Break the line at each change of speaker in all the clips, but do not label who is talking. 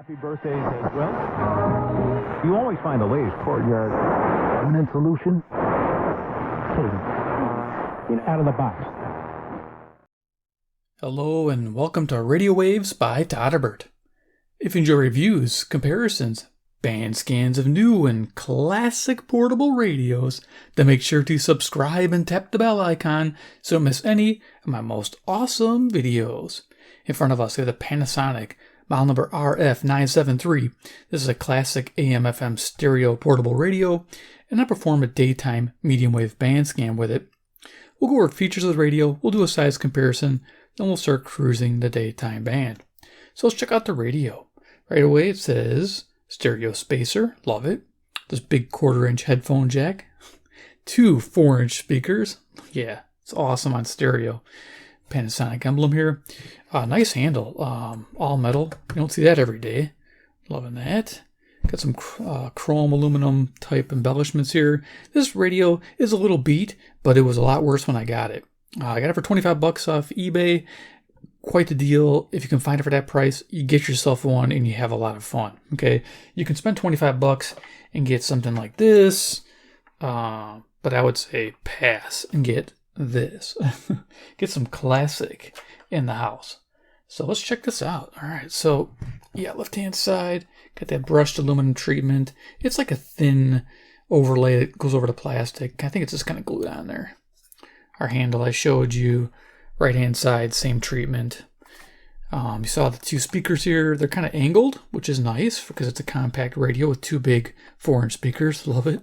Happy birthdays as well. You always find the latest courtyard eminent solution. Out of the box.
Hello and welcome to Radio Waves by Todderbert. If you enjoy reviews, comparisons, band scans of new and classic portable radios, then make sure to subscribe and tap the bell icon so you don't miss any of my most awesome videos. In front of us, we have the Panasonic model number RF-973. This is a classic AM/FM stereo portable radio, and I perform a daytime medium wave band scan with it. We'll go over features of the radio, we'll do a size comparison, then we'll start cruising the daytime band. So let's check out the radio. Right away it says stereo spacer, love it. This big 1/4-inch headphone jack. 2 4-inch speakers. Yeah, it's awesome on stereo. Panasonic emblem here. Nice handle, all metal. You don't see that every day. Loving that. Got some chrome aluminum type embellishments here. This radio is a little beat, but it was a lot worse when I got it. I got it for $25 off eBay. Quite the deal. If you can find it for that price, you get yourself one and you have a lot of fun. Okay, you can spend $25 and get something like this, but I would say pass and get this. Get some classic in the house. So let's check this out. All right, so yeah, left hand side, got that brushed aluminum treatment. It's like a thin overlay that goes over the plastic. I think it's just kind of glued on there. Our handle I showed you. Right hand side, same treatment. You saw the 2 speakers here. They're kind of angled, which is nice because it's a compact radio with 2 big 4-inch speakers. Love it.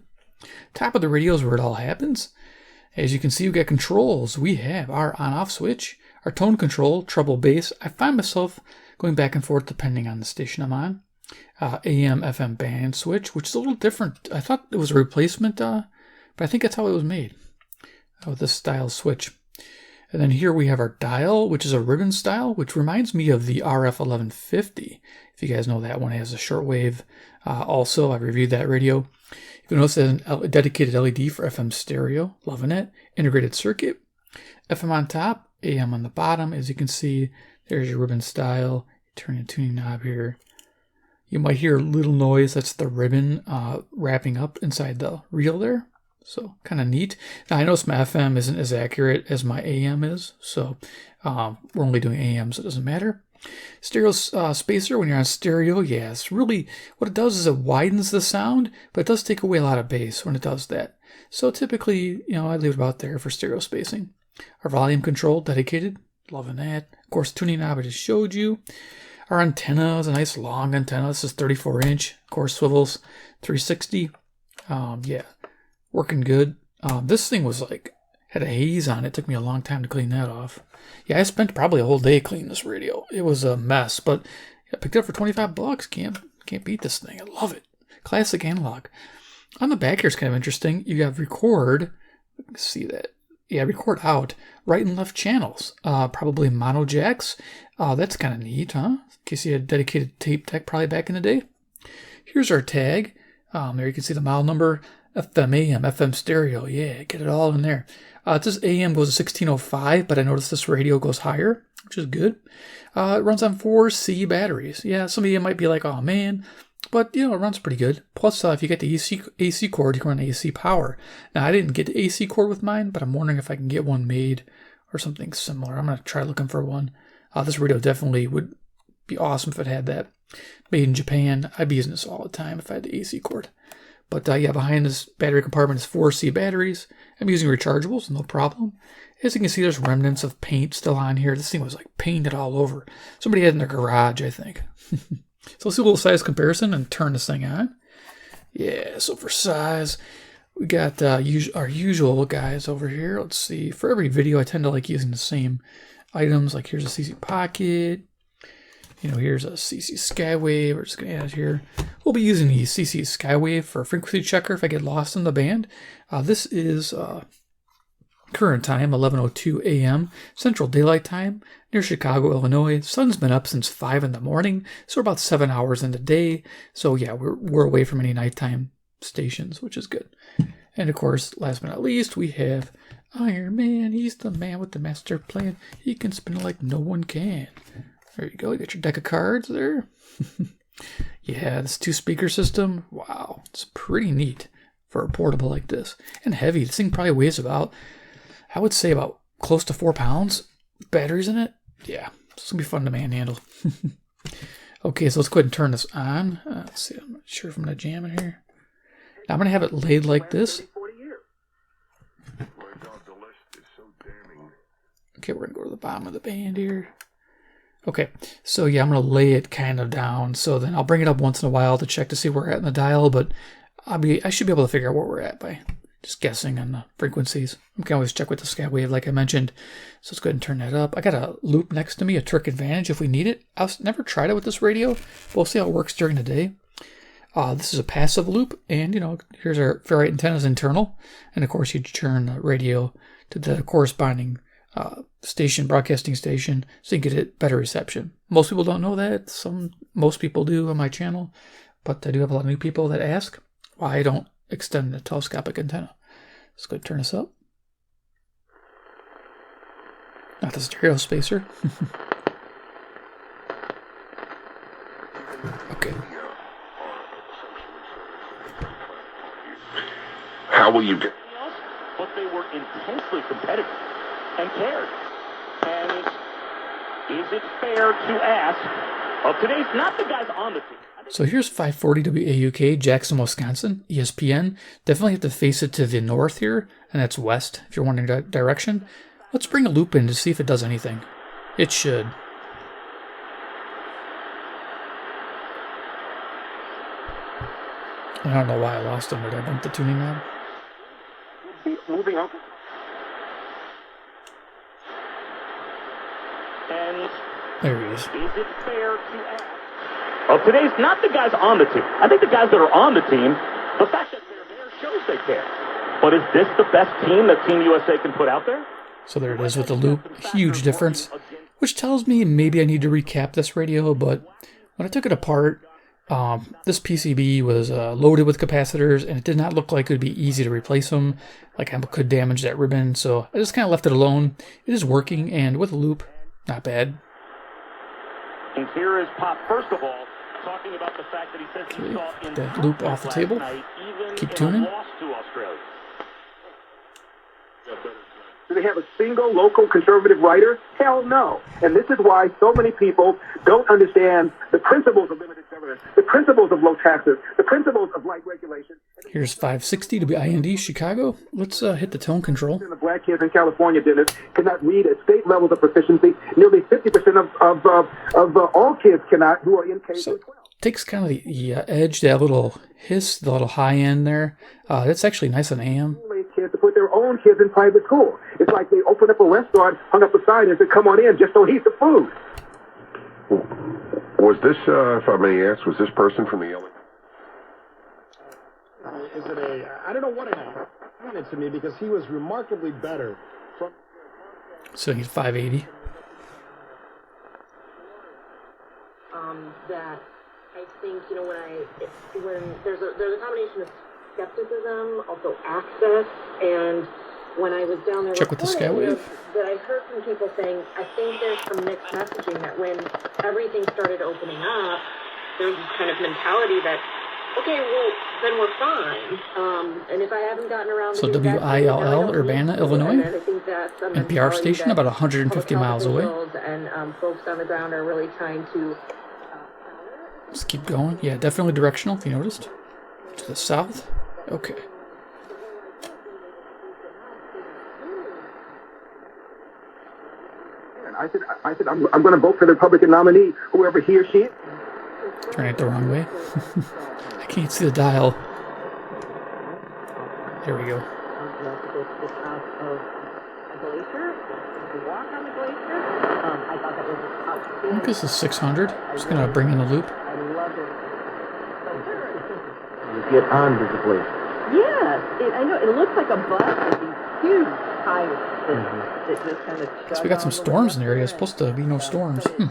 Top of the radio is where it all happens. As you can see, we've got controls. We have our on-off switch, our tone control, treble, bass. I find myself going back and forth depending on the station I'm on. AM/FM band switch, which is a little different. I thought it was a replacement, but I think that's how it was made, with this style switch. And then here we have our dial, which is a ribbon style, which reminds me of the RF-1150. If you guys know that one, it has a shortwave. Also, I reviewed that radio. You'll notice there's a dedicated LED for FM stereo. Loving it. Integrated circuit. FM on top, AM on the bottom. As you can see, there's your ribbon style. Turn your tuning knob here. You might hear a little noise. That's the ribbon wrapping up inside the reel there. So kind of neat. Now I notice my FM isn't as accurate as my AM is, so we're only doing AM, so it doesn't matter. Stereo spacer, when you're on stereo, yeah, it's really, what it does is it widens the sound, but it does take away a lot of bass when it does that. So typically, I leave it about there for stereo spacing. Our volume control, dedicated, loving that. Of course, tuning knob I just showed you. Our antenna is a nice long antenna. This is 34-inch, of course, swivels 360. Yeah. Working good. This thing was had a haze on it. It took me a long time to clean that off. Yeah, I spent probably a whole day cleaning this radio. It was a mess, but I picked it up for $25. Can't beat this thing. I love it. Classic analog. On the back here is kind of interesting. You have record. Let's see that. Yeah, record out. Right and left channels. Probably mono jacks. That's kind of neat, huh? In case you had a dedicated tape deck probably back in the day. Here's our tag. There you can see the model number. FM, AM, FM stereo, yeah, get it all in there. It says AM goes to 1605, but I noticed this radio goes higher, which is good. It runs on 4C batteries. Yeah, some of you might be like, oh man, but it runs pretty good. Plus, if you get the AC cord, you can run AC power. Now, I didn't get the AC cord with mine, but I'm wondering if I can get one made or something similar. I'm going to try looking for one. This radio definitely would be awesome if it had that. Made in Japan. I'd be using this all the time if I had the AC cord. But yeah, behind this battery compartment is 4C batteries. I'm using rechargeables, no problem. As you can see, there's remnants of paint still on here. This thing was painted all over. Somebody had it in their garage, I think. So let's do a little size comparison and turn this thing on. Yeah, so for size, we got our usual guys over here. Let's see. For every video, I tend to like using the same items. Like here's a CC pocket. Here's a CC Skywave. We're just going to add it here. We'll be using the CC Skywave for a frequency checker if I get lost in the band. This is current time, 11:02 a.m., Central Daylight Time, near Chicago, Illinois. Sun's been up since 5 in the morning, so we're about 7 hours in the day. So yeah, we're away from any nighttime stations, which is good. And of course, last but not least, we have Iron Man. He's the man with the master plan. He can spin it like no one can. There you go. You got your deck of cards there. Yeah, this 2-speaker system, wow, it's pretty neat for a portable like this. And heavy. This thing probably weighs about, I would say about close to 4 pounds. Batteries in it? Yeah, it's going to be fun to manhandle. Okay, so let's go ahead and turn this on. Let's see, I'm not sure if I'm going to jam it here. Now I'm going to have it laid like this. Okay, we're going to go to the bottom of the band here. Okay, so yeah, I'm going to lay it kind of down. So then I'll bring it up once in a while to check to see where we're at in the dial, but I should be able to figure out where we're at by just guessing on the frequencies. I can always check with the scat wave like I mentioned. So let's go ahead and turn that up. I got a loop next to me, a trick advantage if we need it. I've never tried it with this radio, but we'll see how it works during the day. This is a passive loop, and here's our ferrite antennas internal. And of course you turn the radio to the corresponding station, broadcasting station, so you get it better reception. Most people don't know that. Most people do on my channel, but I do have a lot of new people that ask why I don't extend the telescopic antenna. Let's go turn this up. Not the stereo spacer. Okay.
How will you get?
But they were intensely competitive and cared. And is it fair to ask of today's, not the guys on the team?
So here's 540 WAUK, Jackson, Wisconsin, ESPN. Definitely have to face it to the north here, and that's west if you're wondering direction. Let's bring a loop in to see if it does anything. It should. I don't know why I lost him. Did I bump the tuning knob?
Moving on. And
there he is.
Is it fair to ask of today's, not the guys on the team? I think the guys that are on the team, the fact that they're there shows they care. But is this the best team that Team USA can put out there?
So there it is with the loop. Huge difference. Which tells me maybe I need to recap this radio, but when I took it apart, this PCB was loaded with capacitors, and it did not look like it would be easy to replace them. Like I could damage that ribbon, so I just kind of left it alone. It is working, and with a loop, not bad.
And here is Pop, first of all, talking about the fact that he says he saw in
the loop off the table.
Night,
Keep tuning.
To Australia.
Do they have a single local conservative writer? Hell no. And this is why so many people don't understand the principles of limited government, the principles of low taxes, the principles of light regulation.
Here's 560 WIND Chicago. Let's hit the tone control.
The black kids in California, Dennis, cannot read at state levels of proficiency. Nearly 50% of all kids cannot who are in K-12.
So, takes kind of the edge, that little hiss, the little high end there. That's actually nice on AM.
Kids to put their own kids in private school. It's like they open up a restaurant, hung up a sign, and said, "Come on in, just don't eat the food."
Was this, if I may ask, was this person from the LA?
Is it I don't know what it happened to me because he was remarkably better.
So he's 580.
That I think when there's a combination of skepticism, also access, and when I was down there,
check with the scat wave.
That I heard from people saying, I think there's some mixed messaging that when everything started opening up, there's this kind of mentality that, okay, well, then we're fine. And if I haven't gotten around
so
to
WILL, Urbana, Illinois,
I think that's a
NPR station about 150 miles away.
And folks on the ground are really trying to.
Let's keep going. Yeah, definitely directional, if you noticed. To the south. Okay.
I said, I'm going to vote for the Republican nominee, whoever he or she is.
Turning it the wrong way. I can't see the dial. There we go. I think this is 600. I'm just going to bring in the loop.
You get on visibly.
Yes, I know. It looks like a bus with these huge tires that just kind of.
Guess we got some storms in the area. It's supposed to be no storms.
I know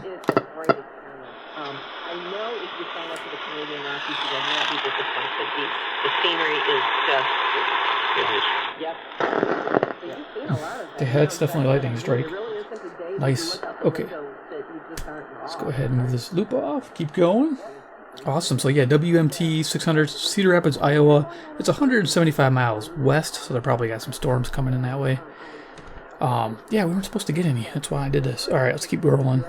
if you sign up for the Canadian Rockies, you will not be disappointed. The scenery is just. Yep.
The head's definitely lightning strike. Nice. Okay. Let's go ahead and move this loop off. Keep going. Awesome. So yeah, WMT 600, Cedar Rapids, Iowa. It's 175 miles west, so they probably got some storms coming in that way. Yeah, we weren't supposed to get any. That's why I did this. All right, let's keep rolling.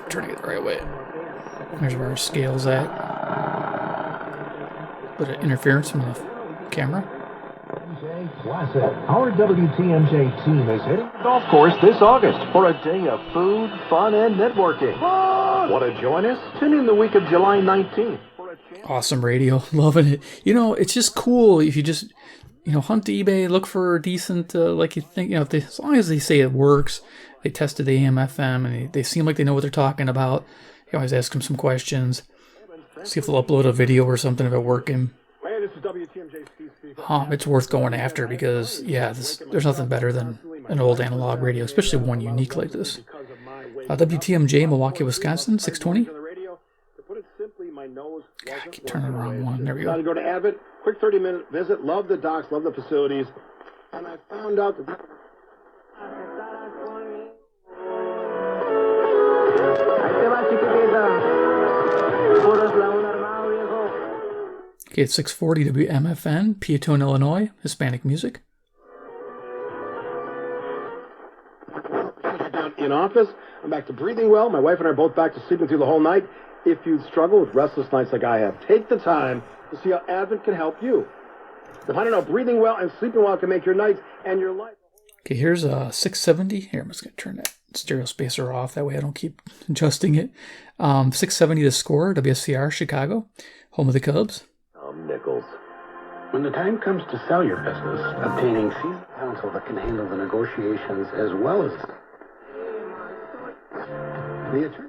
Trying to get the right way. There's where our scale's at. Bit of interference from the camera.
Our WTMJ team is hitting
the golf course this August for a day of food, fun, and networking. Want to join us? Tune in the week of July 19th.
Awesome radio. Loving it. You know, it's just cool if you just, you know, hunt eBay, look for a decent, like you think, you know, if they, as long as they say it works, they tested the AM, FM, and they seem like they know what they're talking about. You always ask them some questions. See if they'll upload a video or something of it working. It's worth going after because, yeah, there's nothing better than an old analog radio, especially one unique like this. WTMJ, Milwaukee, Wisconsin, 620. God, I keep turning the wrong one. There we go.
Go to Abbott, quick 30-minute visit. Love the docks, love the facilities. And I found out that...
Okay, it's 640 WMFN, Peatone, Illinois, Hispanic music.
In office, I'm back to breathing well. My wife and I are both back to sleeping through the whole night. If you struggle with restless nights like I have, take the time to see how Advent can help you. To find out how breathing well and sleeping well can make your nights and your life.
Okay, here's 670. Here, I'm just going to turn that stereo spacer off. That way I don't keep adjusting it. 670 The Score, WSCR, Chicago, home of the Cubs.
Nichols. When the time comes to sell your business, obtaining seasoned counsel that can handle the negotiations as well as the attorney.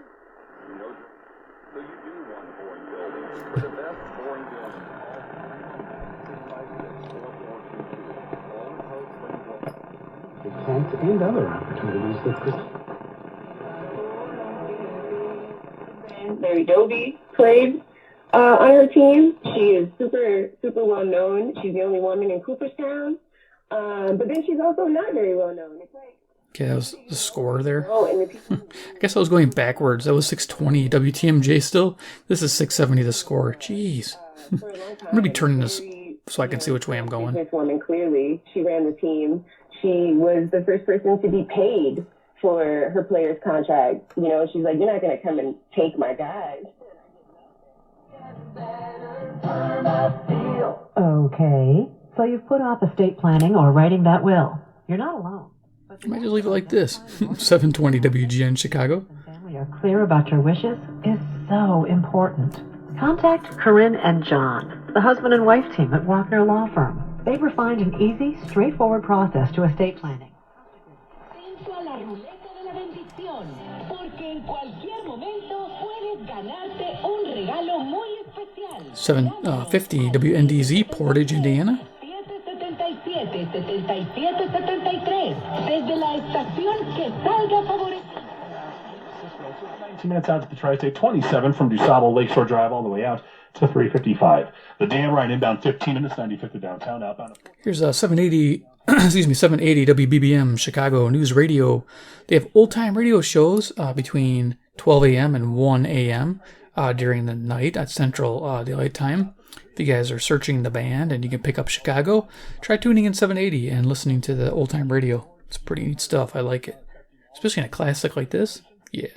And other opportunities that
Rita B played on her team. She is super well known. She's the only woman in Cooperstown. But then she's also not very well known. It's like,
okay, that was the score there. I guess I was going backwards. That was 620 WTMJ still. This is 670 The Score. Jeez. I'm going to be turning this so I can see which way I'm going.
Businesswoman, clearly. She ran the team. She was the first person to be paid for her player's contract. You know, she's like, you're not going to come and take my guys.
Okay, so you've put off estate planning or writing that will. You're not alone.
I might just leave it like this. 720 WGN Chicago.
Family are clear about your wishes is so important. Contact Corinne and John, the husband and wife team at Walker Law Firm. They've refined an easy, straightforward process to estate planning.
750 WNDZ, Portage, Indiana.
Minutes out to the Tri-State, 27 from DuSable Lakeshore Drive all the way out to 355. The dam right inbound 15 minutes, 95th to downtown, outbound.
Here's 780, 780 WBBM Chicago News Radio. They have old-time radio shows between 12 a.m. and 1 a.m. During the night at Central Daylight Time. If you guys are searching the band and you can pick up Chicago, try tuning in 780 and listening to the old-time radio. It's pretty neat stuff. I like it. Especially in a classic like this. Yeah.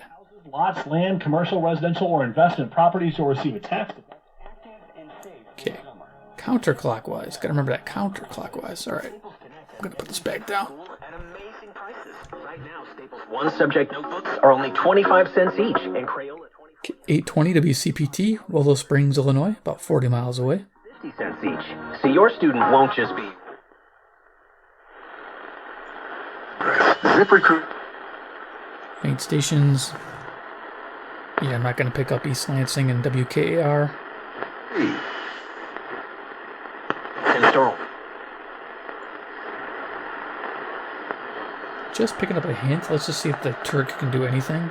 Lots, land, commercial, residential, or investment properties will receive a tax.
Okay. Counterclockwise. Gotta remember that counterclockwise. All right. I'm gonna put this back down.
Right now, Staples one subject notebooks are only 25 cents each, and Crayola
820 WCPT, Willow Springs, Illinois, about 40 miles away.
50 cents each. So your student won't just be
ZipRecruit.
Main stations. Yeah, I'm not going to pick up East Lansing and WKAR.
Install.
Just picking up a hint. Let's just see if the Turk can do anything.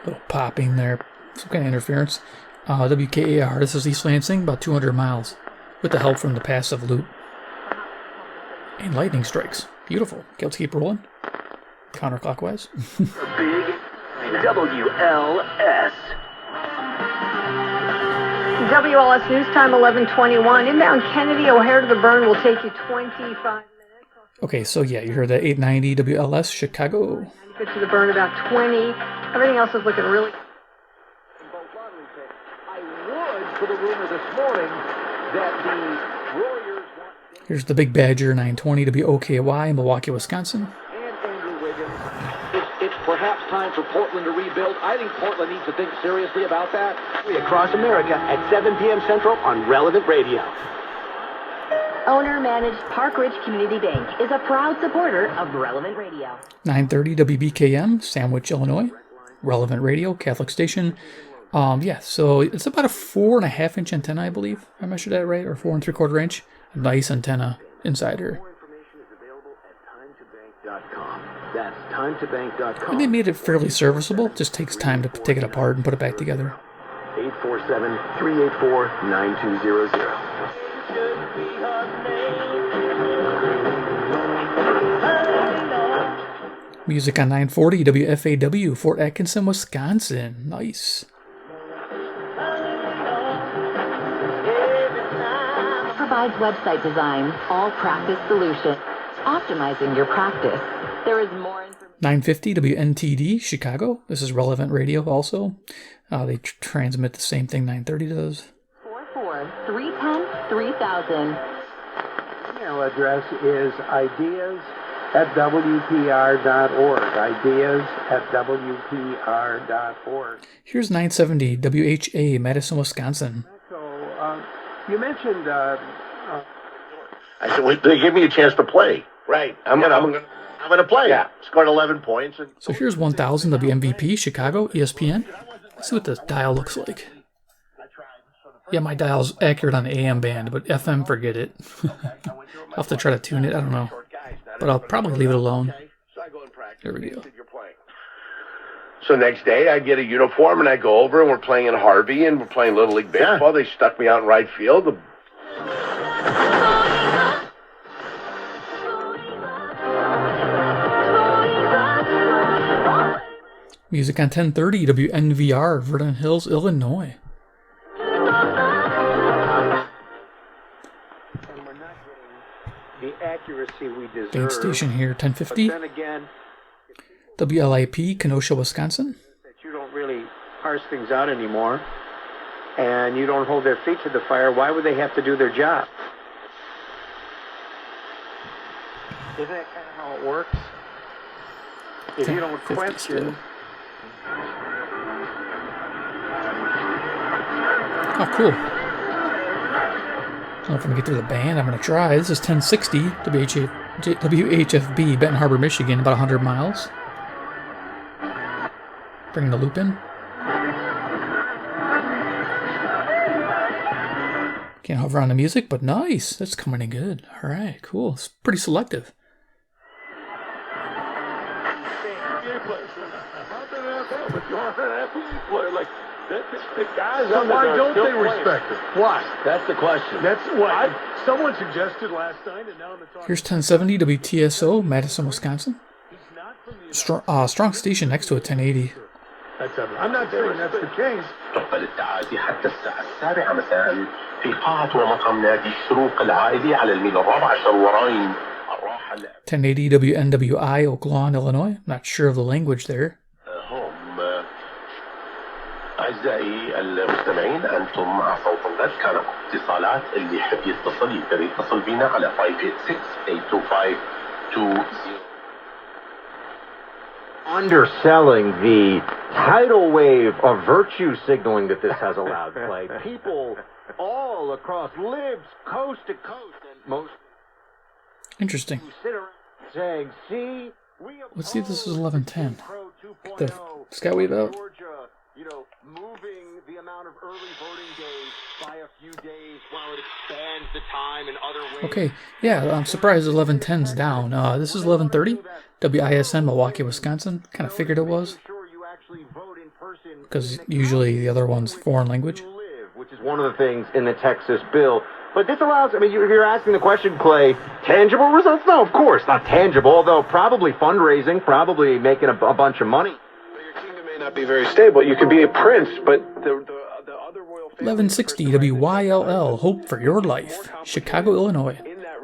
Little pop beeping there. Some kind of interference. WKAR, this is East Lansing, about 200 miles, with the help from the passive loop. And lightning strikes. Beautiful. Okay, let's keep rolling. Counterclockwise.
Big WLS.
WLS News Time 11:21. Inbound Kennedy O'Hare to the Burn will take you 25 minutes.
Okay, so yeah, you heard the 890 WLS Chicago.
Get to the Burn about 20. Everything else is looking really.
I would for the rumor this morning that the Warriors want
Here's the Big Badger 920 WOKY in Milwaukee, Wisconsin.
and Andrew Wiggins. It's perhaps time for Portland to rebuild. I think Portland needs to think seriously about that.
Across America at 7 p.m. Central on Relevant Radio.
Owner-managed Park Ridge Community Bank is a proud supporter of Relevant Radio.
930 WBKM, Sandwich, Illinois. Relevant Radio, Catholic station. Yeah, so it's about a 4.5-inch antenna, I believe. I measured that right, or 4 3/4 inch. A nice antenna inside here.
That's timetobank.com.
And they made it fairly serviceable. Just takes time to take it apart and put it back together.
847-384-9200.
Music on 940 WFAW, Fort Atkinson, Wisconsin. Nice.
Provides website design, all practice solutions, optimizing your practice. There is more information.
950 WNTD, Chicago. This is Relevant Radio also. They transmit the same thing 930 does.
44-310-3000.
Email address is ideas@wpr.org. Ideas@wpr.org.
Here's 970 WHA, Madison, Wisconsin.
So, you mentioned.
I said, well, they give me a chance to play. Right. I'm going to play. Yeah. Scored 11 points. And
So here's 1000 WMVP, Chicago, ESPN. Let's see what the dial looks like. Yeah, my dial's accurate on the AM band, but FM, forget it. I'll have to try to tune it. I don't know. But I'll probably leave it alone. There we go.
So next day, I get a uniform, and I go over, and we're playing in Harvey, and we're playing Little League Baseball. They stuck me out in right field.
Music on 1030 WNVR, Vernon Hills, Illinois.
The accuracy we deserve.
Base station here, 1050.
But then again,
WLIP, Kenosha, Wisconsin.
that you don't really parse things out anymore, and you don't hold their feet to the fire. Why would they have to do their job? Isn't that kind of how it works? If you don't question.
Oh, cool. I don't know if I'm going to get through the band. I'm going to try. This is 1060 WHFB, Benton Harbor, Michigan, about 100 miles. Bring the loop in. Can't hover on the music, but nice. That's coming in good. All right, cool. It's pretty selective.
So why don't they respect it? Why?
That's the question.
That's what someone suggested last night, and now in the talk.
Here's 1070 WTSO, Madison, Wisconsin. Strong station next to a 1080.
I'm not saying that's the case.
تقبل التعازي حتى الساعة 7 مساء في قاعة ومقام نادي الشروق العائلي على الميل 14 وراين.
1080 WNWI, Oak Lawn, Illinois. Not sure of the language there.
أعزائي المستمعين أنتم مع صوت الغد. كانت اتصالات اللي يحب يتصل يقدر يتصل بينا على 586-825-20.
Underselling the tidal wave of virtue signaling that this has allowed play. People all across libs, coast to coast, and most
Interesting.
sit around saying, "See,
Let's see if this is 1110. The Skywave out.
Moving the amount of early voting days by a few days while it expands the time in other ways."
Okay, yeah, I'm surprised 1110's down. This is 1130, WISN, Milwaukee, Wisconsin. Kind of figured it was. because usually the other one's foreign language.
Which is one of the things in the Texas bill. But this allows, I mean, you're asking the question, Clay, tangible results? No, of course, not tangible, although probably fundraising, probably making a bunch of money.
Your kingdom may not be very stable. You could be a prince, but the other royal family...
1160 WYLL, Hope for Your Life, Chicago, Illinois.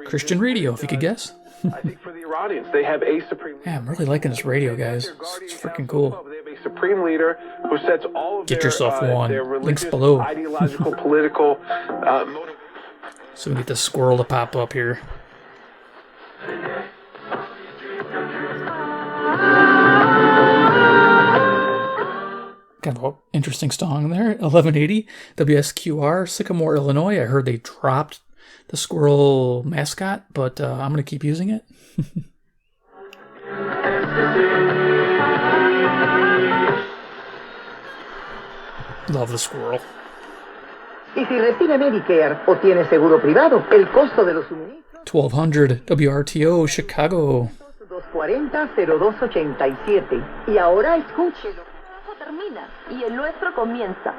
Christian radio, if you could guess.
I think for the Iranians, they have a supreme...
Yeah, I'm really liking this radio, guys. It's freaking cool.
They have a supreme leader who sets all of
Get yourself one.
their religious,
Links below.
ideological, political...
So we get the squirrel to pop up here. Kind of an interesting song there. 1180 WSQR, Sycamore, Illinois. I heard they dropped the squirrel mascot, but I'm going to keep using it. Love the squirrel.
Y si recibe Medicare o tiene seguro privado, el costo de los suministros...
1200 WRTO, Chicago.
240-0287. Y ahora escúchelo.
El trabajo termina y el nuestro comienza.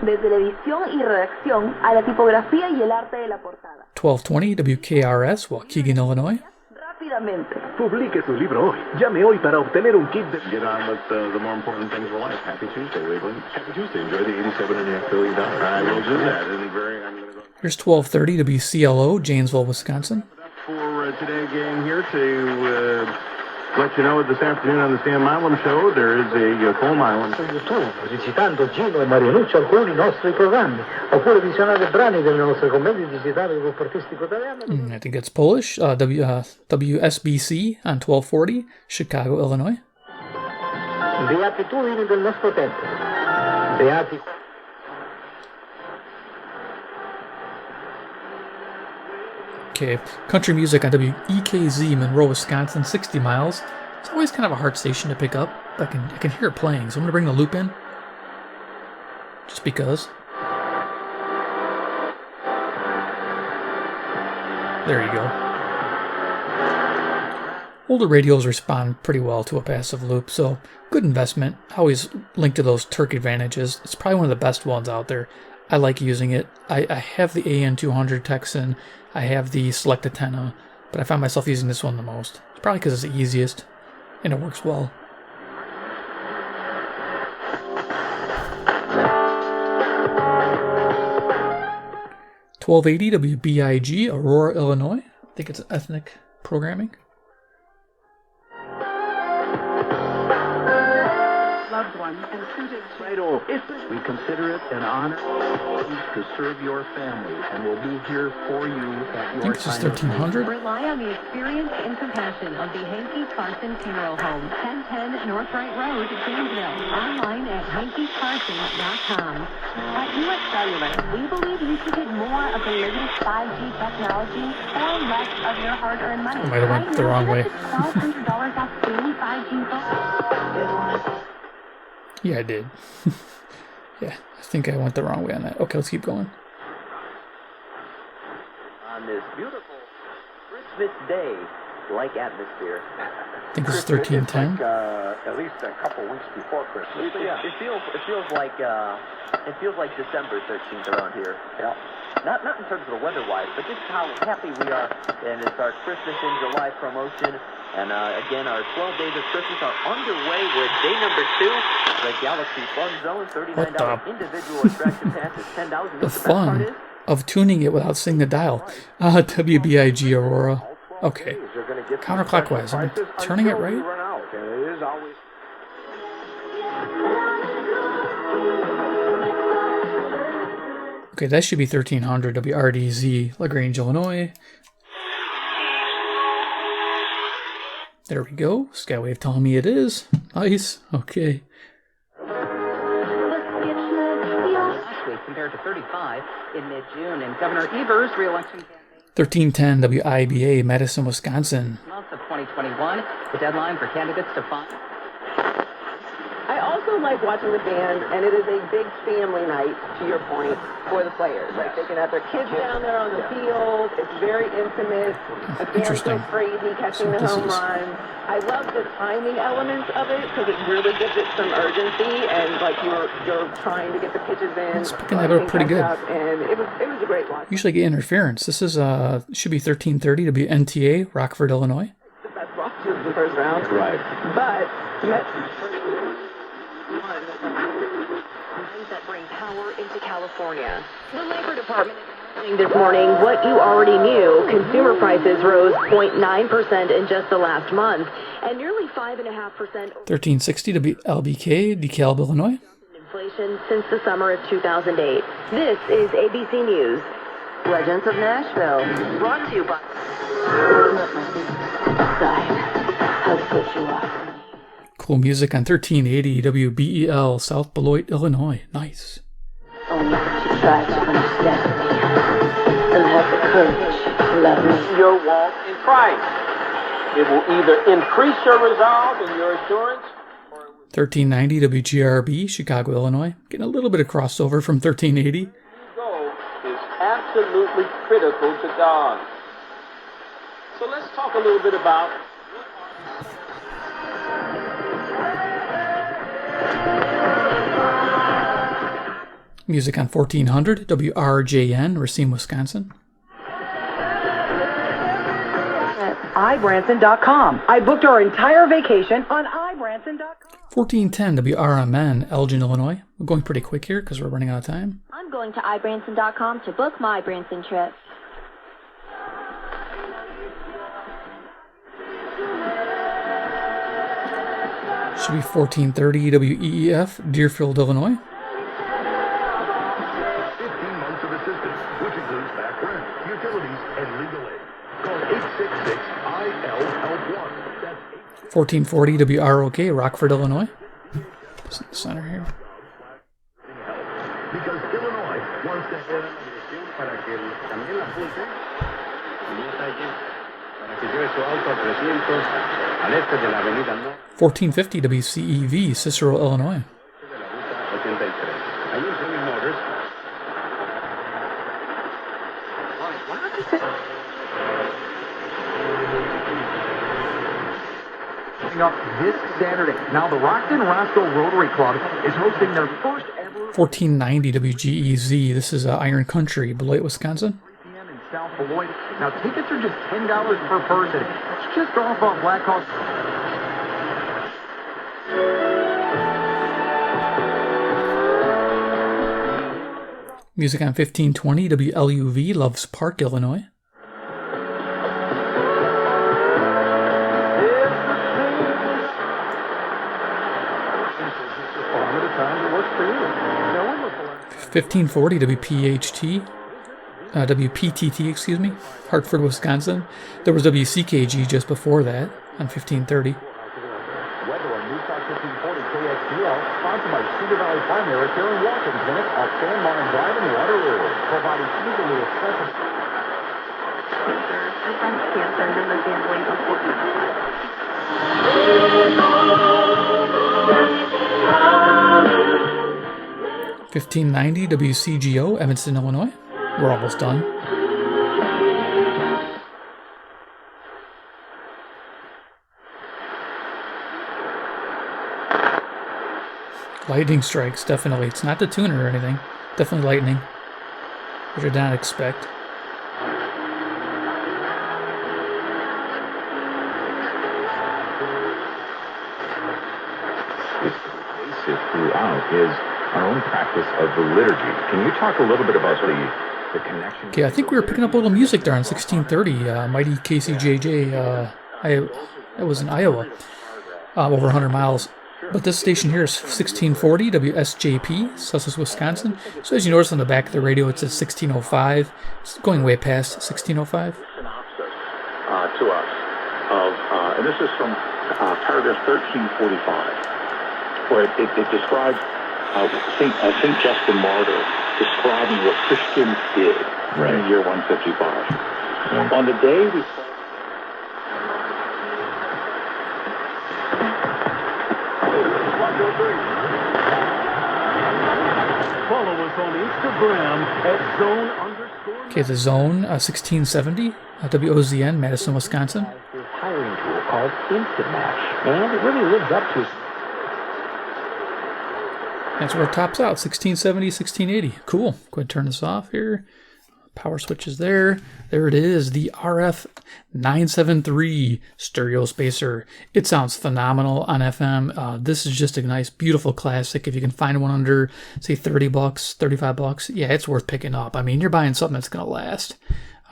Desde la edición y redacción a la tipografía y el arte de la portada.
1220 WKRS, Waukegan, Illinois.
Rápidamente.
Publique su libro hoy. Llame hoy para obtener un kit de...
Get on with the more important things in life. Happy Tuesday, Waveland. Happy Tuesday. Enjoy the $87.5 billion. I will do that.
Here's 1230 WCLO, Janesville, Wisconsin.
For today again here to let you know this afternoon on the Sam Milam Show, there is a coal mine.
Su YouTube, visitando Gino e Marianuccio alcuni nostri programmi, oppure visionare brani delle nostre commedie digitali del gruppo artistico italiano.
I think it's Polish. WSBC on 1240, Chicago, Illinois.
Beatitudini del nostro tempo. Beati.
Okay, country music on WEKZ, Monroe, Wisconsin, 60 miles. It's always kind of a hard station to pick up. I can hear it playing, so I'm going to bring the loop in. Just because. There you go. Older radios respond pretty well to a passive loop, so good investment. I always link to those Turk Advantages. It's probably one of the best ones out there. I like using it. I have the AN200 Texan. I have the Select Antenna, but I find myself using this one the most. It's probably because it's the easiest, and it works well. $12.80 WBIG, Aurora, Illinois. I think it's ethnic programming.
Loved one and suited title. We consider it an honor to serve your family, and will be here for you at your
I think this is 1300.
Rely on the experience and compassion of the Hankey Carson Funeral Home, 1010 North Wright Road, Janesville. Online at hankycarson.com. At US Cellular, we believe you should get more of the latest 5G technology or less of your hard-earned money.
I might have went the wrong way.
$1,200 off daily 5G phones.
Yeah, I did. Yeah, I think I went the wrong way on that. Okay, let's keep going.
On this beautiful Christmas day-like atmosphere.
I think this is 1310.
At least a couple weeks before Christmas.
It feels like December 13th around here.
Yeah.
Not in terms of the weather-wise, but just how happy we are. And it's our Christmas in July promotion. And again, our 12 days of Christmas are underway with day number 2, the Galaxy Fun Zone, $39 individual attraction pass is $10.
The fun of tuning it without seeing the dial. WBIG Aurora. Okay. Counterclockwise. Am I turning it right? Okay, that should be 1300 WRDZ, LaGrange, Illinois. There we go. Skywave telling me it is. Nice. Okay.
Compared to 35 in mid-June, and Governor Evers' re-election campaign.
1310 WIBA, Madison, Wisconsin.
Month of 2021, the deadline for candidates to file. I also
also like watching the band, and it is a big family night, to your point, for the players. Like, they can have their kids down there on the field. It's very intimate. The fans go crazy catching the home runs. I love the timing elements of it because it really gives it some urgency, and like you're trying to get the pitches in.
It's picking that up pretty good.
And it was a great watch.
Usually get interference. This is should be 13:30 to be NTA, Rockford, Illinois.
The best roster of the first round.
Right.
But Mets
that bring power into California. The Labor Department this morning what you already knew. Consumer prices rose 0.9% in just the last month, and nearly 5.5%
1360 to be LBK, DeKalb, Illinois.
inflation since the summer of 2008. This is ABC News. Legends of Nashville, brought to you by How to put you up.
Cool music on 1380 WBEL, South Beloit, Illinois. Nice.
Only to try to understand me and have the courage to love me.
Your walk in Christ. It will either increase your resolve and your assurance.
1390 WGRB, Chicago, Illinois. Getting a little bit of crossover from 1380.
Go is absolutely critical to God. So let's talk a little bit about
Music on 1400 WRJN, Racine, Wisconsin.
iBranson.com. I booked our entire vacation on iBranson.com.
1410 WRMN, Elgin, Illinois. We're going pretty quick here because we're running out of time.
I'm going to iBranson.com to book my Branson trip.
Should be 1430 WEEF, Deerfield, Illinois.
15 months of assistance, which includes back rent, utilities, and legal aid. Call 866-IL-HELP-1. That's
1440 WROK, Rockford, Illinois. It's in the center here.
because Illinois wants to have
para que también la pulse y está allí para que lleve su auto a 300 al este de la avenida Norte
1450 WCEV, Cicero, Illinois.
de la ruta 83. Ahí en Sony Motors.
Coming up this Saturday. Now, the Rockin Roscoe Rotary Club is hosting their first ever
1490 WGEZ. This is Iron Country, Beloit, Wisconsin.
p.m. in South Beloit. Now, tickets are just $10 per person. It's just off on Blackhawk.
Music on 1520 WLUV, Loves Park, Illinois.
Limited time to work for you. No one was
1540 WPTT, excuse me, Hartford, Wisconsin. There was WCKG just before that on 1530.
Weather on News Talk 1540 KXPL, sponsored by Cedar Valley Primary Care and Walk-In Clinic off San Martin Drive in Waterloo, providing easily accessible.
Cancer in the family of
1590 WCGO, Evanston, Illinois. We're almost done. Lightning strikes, definitely. It's not the tuner or anything. Definitely lightning, which I did not expect.
Throughout is our own practice of the liturgy. Can you talk a little bit about the connection?
Okay, I think we were picking up a little music there on 1630. Mighty KCJJ, that was in Iowa, over 100 miles. But this station here is 1640 WSJP, Sussex, Wisconsin. So as you notice on the back of the radio, it says 1605. It's going way past 1605.
To us of, and this is from paragraph 1345. Where it describes St. Justin Martyr describing what Christians did in the year 155. On the day we
follow us on Instagram at zone_.
Okay, the Zone 1670, WOZN, Madison, Wisconsin.
This hiring tool called Instant Match, and it really lives up to.
That's where it tops out, 1670, 1680. Cool. Go ahead and turn this off here. Power switch is there. There it is, the RF-973 stereo spacer. It sounds phenomenal on FM. This is just a nice, beautiful classic. If you can find one under, say, $30, $35, yeah, it's worth picking up. I mean, you're buying something that's going to last.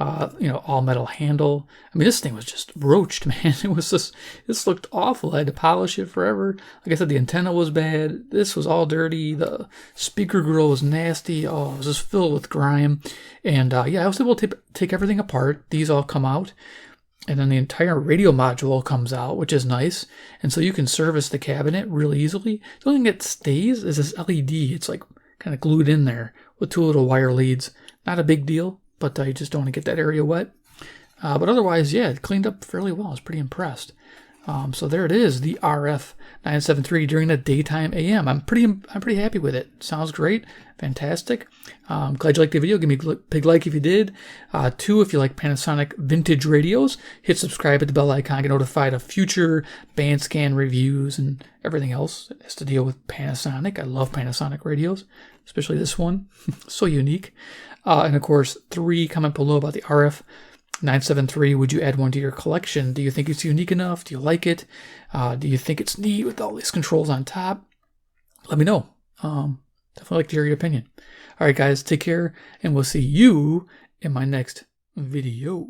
All metal handle. I mean, this thing was just roached, man. This looked awful. I had to polish it forever. Like I said, the antenna was bad. This was all dirty. The speaker grill was nasty. Oh, it was just filled with grime. And I was able to take everything apart. These all come out. And then the entire radio module comes out, which is nice. And so you can service the cabinet really easily. The only thing that stays is this LED. It's like kind of glued in there with two little wire leads. Not a big deal, but you just don't want to get that area wet. But otherwise, yeah, it cleaned up fairly well. I was pretty impressed. So there it is, the RF-973 during the daytime AM. I'm pretty happy with it. Sounds great, fantastic. I'm glad you liked the video. Give me a big like if you did. 2, if you like Panasonic vintage radios, hit subscribe, hit the bell icon, get notified of future band scan reviews and everything else that has to deal with Panasonic. I love Panasonic radios, especially this one, so unique. And of course, 3, comment below about the RF-973. Would you add one to your collection? Do you think it's unique enough? Do you like it? Do you think it's neat with all these controls on top? Let me know. Definitely like to hear your opinion. All right, guys, take care, and we'll see you in my next video.